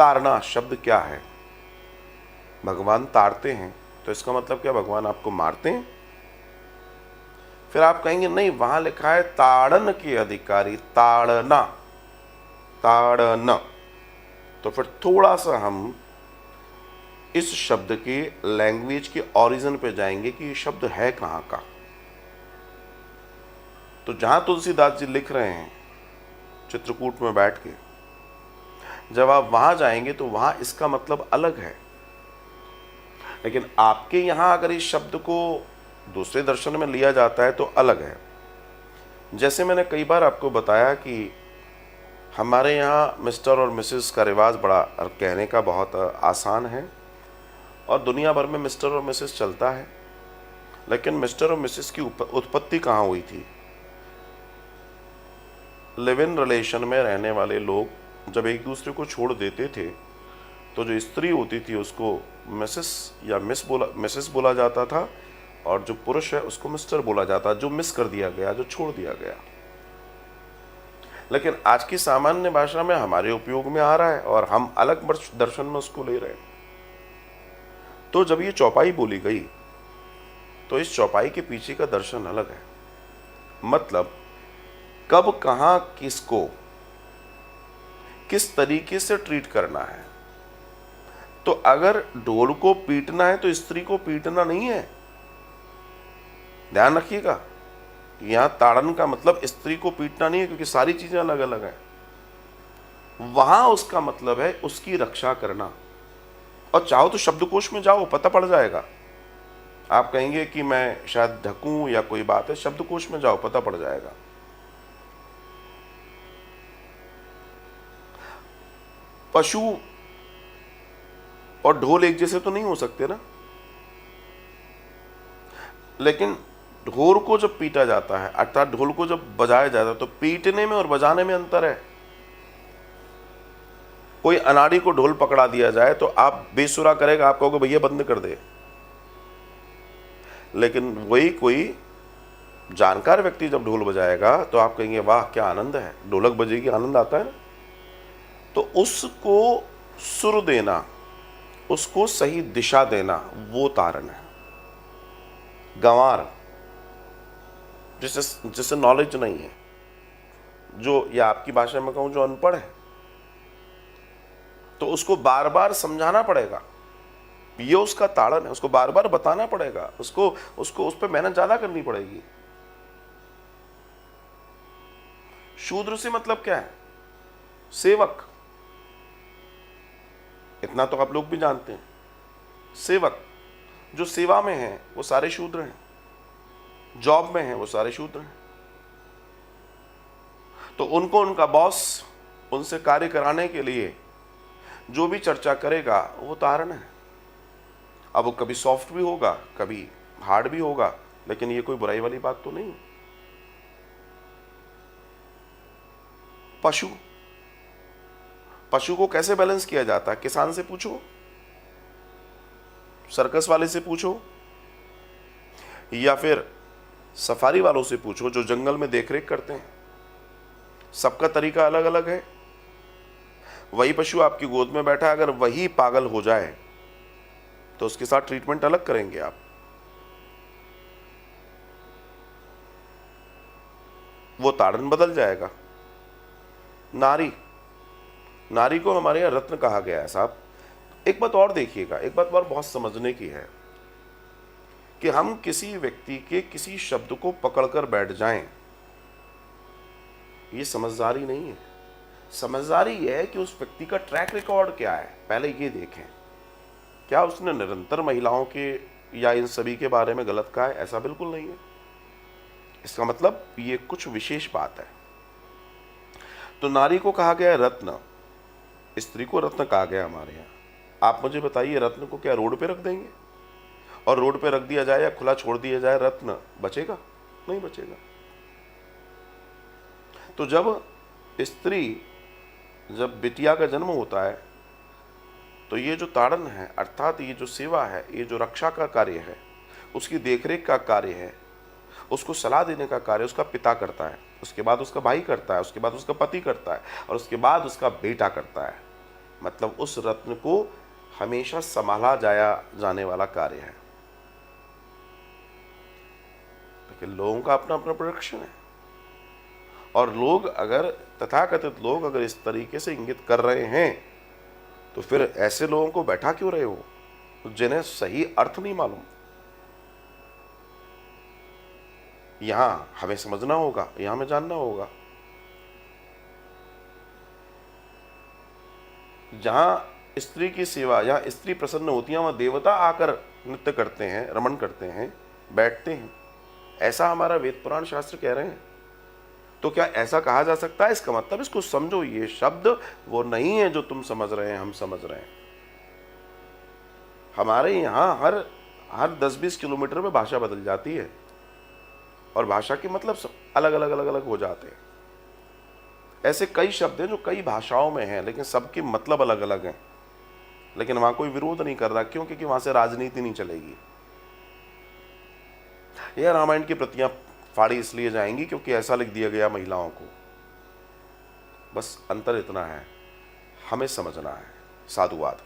ताड़ना शब्द क्या है? भगवान ताड़ते हैं, तो इसका मतलब क्या भगवान आपको मारते हैं? फिर आप कहेंगे नहीं, वहां लिखा है ताड़न के अधिकारी, ताड़ना, ताड़ना। तो फिर थोड़ा सा हम इस शब्द के लैंग्वेज के ओरिजिन पे जाएंगे कि ये शब्द है कहां का। तो जहां तुलसीदास जी लिख रहे हैं चित्रकूट में बैठ के, जब आप वहां जाएंगे तो वहां इसका मतलब अलग है। लेकिन आपके यहां अगर इस शब्द को दूसरे दर्शन में लिया जाता है तो अलग है। जैसे मैंने कई बार आपको बताया कि हमारे यहाँ मिस्टर और मिसेस का रिवाज बड़ा कहने का बहुत आसान है और दुनिया भर में मिस्टर और मिसेस चलता है। लेकिन मिस्टर और मिसेस की उत्पत्ति कहाँ हुई थी? लिव इन रिलेशन में रहने वाले लोग जब एक दूसरे को छोड़ देते थे तो जो स्त्री होती थी उसको मिसेस या मिसेस बोला जाता था, और जो पुरुष है उसको मिस्टर बोला जाता, जो मिस कर दिया गया, जो छोड़ दिया गया। लेकिन आज की सामान्य भाषा में हमारे उपयोग में आ रहा है और हम अलग दर्शन में उसको ले रहे हैं। तो जब ये चौपाई बोली गई तो इस चौपाई के पीछे का दर्शन अलग है। मतलब कब, कहां, किसको किस तरीके से ट्रीट करना है। तो अगर ढोल को पीटना है तो स्त्री को पीटना नहीं है, ध्यान रखिएगा। यहां ताड़न का मतलब स्त्री को पीटना नहीं है, क्योंकि सारी चीजें अलग अलग हैं। वहां उसका मतलब है उसकी रक्षा करना। और चाहो तो शब्दकोश में जाओ, पता पड़ जाएगा। आप कहेंगे कि मैं शायद ढकूं या कोई बात है, शब्दकोश में जाओ, पता पड़ जाएगा। पशु और ढोल एक जैसे तो नहीं हो सकते ना। लेकिन ढोल को जब पीटा जाता है, अर्थात ढोल को जब बजाया जाता है, तो पीटने में और बजाने में अंतर है। कोई अनाड़ी को ढोल पकड़ा दिया जाए तो आप बेसुरा करेगा, आप कहोगे भैया बंद कर दे। लेकिन वही कोई जानकार व्यक्ति जब ढोल बजाएगा तो आप कहेंगे वाह क्या आनंद है, ढोलक बजेगी, आनंद आता है ना। तो उसको सुर देना, उसको सही दिशा देना, वो तारण है। गंवार जिसे नॉलेज नहीं है, जो या आपकी भाषा में कहूं जो अनपढ़ है, तो उसको बार बार समझाना पड़ेगा। ये उसका ताड़न है, उसको बार बार बताना पड़ेगा, उसको उस पर मेहनत ज्यादा करनी पड़ेगी। शूद्र से मतलब क्या है? सेवक। इतना तो आप लोग भी जानते हैं। सेवक जो सेवा में है वो सारे शूद्र हैं, जॉब में है वो सारे शूद्र हैं। तो उनको उनका बॉस उनसे कार्य कराने के लिए जो भी चर्चा करेगा वो तारण है। अब वो कभी सॉफ्ट भी होगा, कभी हार्ड भी होगा, लेकिन ये कोई बुराई वाली बात तो नहीं। पशु को कैसे बैलेंस किया जाता है? किसान से पूछो, सर्कस वाले से पूछो, या फिर सफारी वालों से पूछो जो जंगल में देखरेख करते हैं। सबका तरीका अलग अलग है। वही पशु आपकी गोद में बैठा है, अगर वही पागल हो जाए तो उसके साथ ट्रीटमेंट अलग करेंगे आप। वो ताड़न बदल जाएगा। नारी को हमारे यहां रत्न कहा गया है साहब। एक बात और देखिएगा, एक बात और बहुत समझने की है कि हम किसी व्यक्ति के किसी शब्द को पकड़कर बैठ जाएं, ये समझदारी नहीं है। समझदारी यह है कि उस व्यक्ति का ट्रैक रिकॉर्ड क्या है, पहले ये देखें। क्या उसने निरंतर महिलाओं के या इन सभी के बारे में गलत कहा है? ऐसा बिल्कुल नहीं है। इसका मतलब ये कुछ विशेष बात है। तो नारी को कहा गया है रत्न, स्त्री को रत्न कहा गया हमारे यहाँ। आप मुझे बताइए, रत्न को क्या रोड पे रख देंगे? और रोड पे रख दिया जाए या खुला छोड़ दिया जाए, रत्न बचेगा? नहीं बचेगा। तो जब बिटिया का जन्म होता है तो ये जो ताड़न है, अर्थात ये जो सेवा है, ये जो रक्षा का कार्य है, उसकी देखरेख का कार्य है, उसको सलाह देने का कार्य उसका पिता करता है, उसके बाद उसका भाई करता है, उसके बाद उसका पति करता है, और उसके बाद उसका बेटा करता है। मतलब उस रत्न को हमेशा संभाला जाने वाला कार्य है। लेकिन लोगों का अपना अपना प्रोडक्शन है, और लोग अगर, तथाकथित लोग अगर इस तरीके से इंगित कर रहे हैं, तो फिर ऐसे लोगों को बैठा क्यों रहे हो जिन्हें सही अर्थ नहीं मालूम। यहां हमें समझना होगा, यहां हमें जानना होगा। जहां स्त्री की सेवा, जहां स्त्री प्रसन्न होती है, वहां देवता आकर नृत्य करते हैं, रमण करते हैं, बैठते हैं। ऐसा हमारा वेद पुराण शास्त्र कह रहे हैं। तो क्या ऐसा कहा जा सकता है? इसका मतलब, इसको समझो, ये शब्द वो नहीं है जो तुम समझ रहे हैं, हम समझ रहे हैं। हमारे यहां हर 10-20 किलोमीटर में भाषा बदल जाती है, और भाषा के मतलब सब अलग अलग अलग अलग हो जाते हैं। ऐसे कई शब्द हैं जो कई भाषाओं में हैं, लेकिन सबके मतलब अलग अलग हैं। लेकिन वहां कोई विरोध नहीं कर रहा, क्यों? क्योंकि वहां से राजनीति नहीं चलेगी। यह रामायण की प्रतियां फाड़ी इसलिए जाएंगी क्योंकि ऐसा लिख दिया गया महिलाओं को। बस अंतर इतना है, हमें समझना है। साधुवाद।